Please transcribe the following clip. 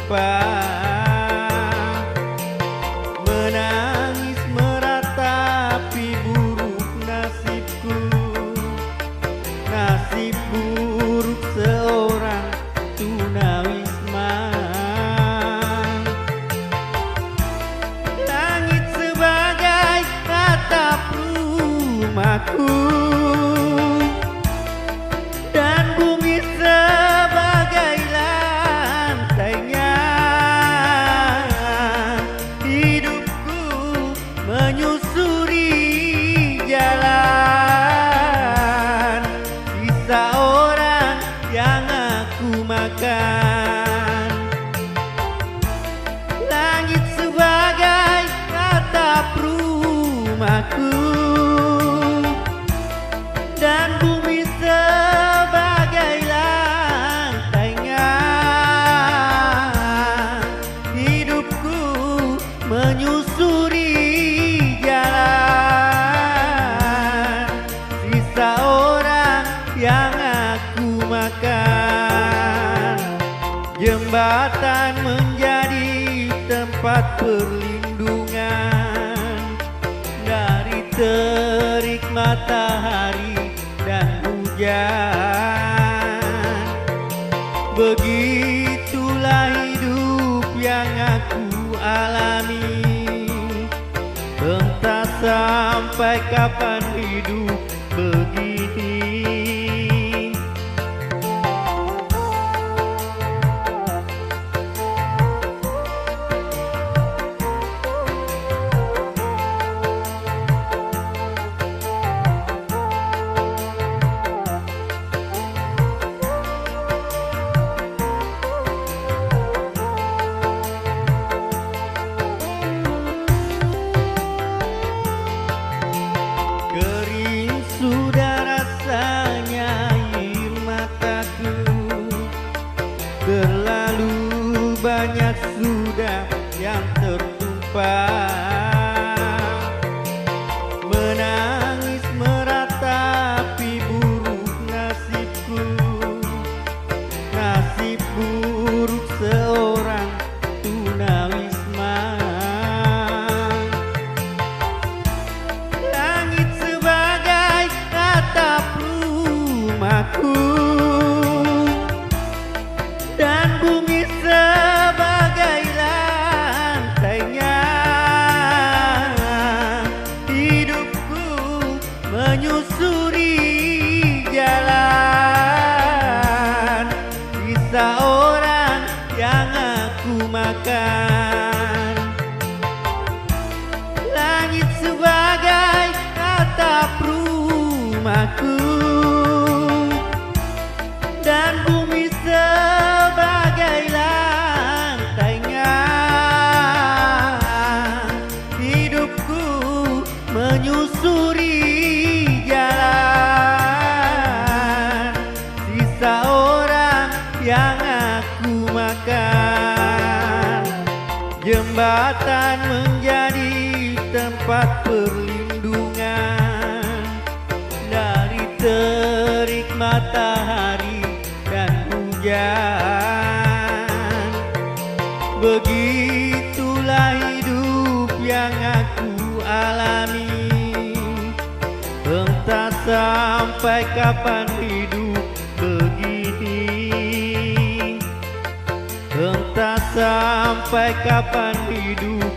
tertumpah. Menangis meratapi buruk nasibku, nasib buruk seorang tunawisma. Langit sebagai atap rumahku, dan bumi sebagai lantainya. Hidupku menyusuri jalan, sisa orang yang aku makan. Langit sebagai atap rumahku, dan bumi sebagai lantainya. Hidupku menyusuri jalan, sisa orang yang aku makan. Jembatan menjadi tempat perlindungan dari terik matahari dan hujan. Begitulah hidup yang aku alami, entah sampai kapan hidup begini. Kering sudah rasanya air mataku, terlalu banyak sudah yang tertumpah. Menangis meratapi buruk nasibku, nasib buruk seorang tunawisma. Langit sebagai atap rumahku, dan bumi sebagai lantainya. Hidupku menyusuri jalan, sisa orang yang aku makan. Langit sebagai atap rumahku, dan bumi sebagai lantainya. Hidupku menyusuri jalan, sisa orang yang aku makan. Jembatan menjadi tempat perlindungan dari terik matahari dan hujan. Begitulah hidup yang aku alami, entah sampai kapan hidup begini. Entah sampai kapan hidup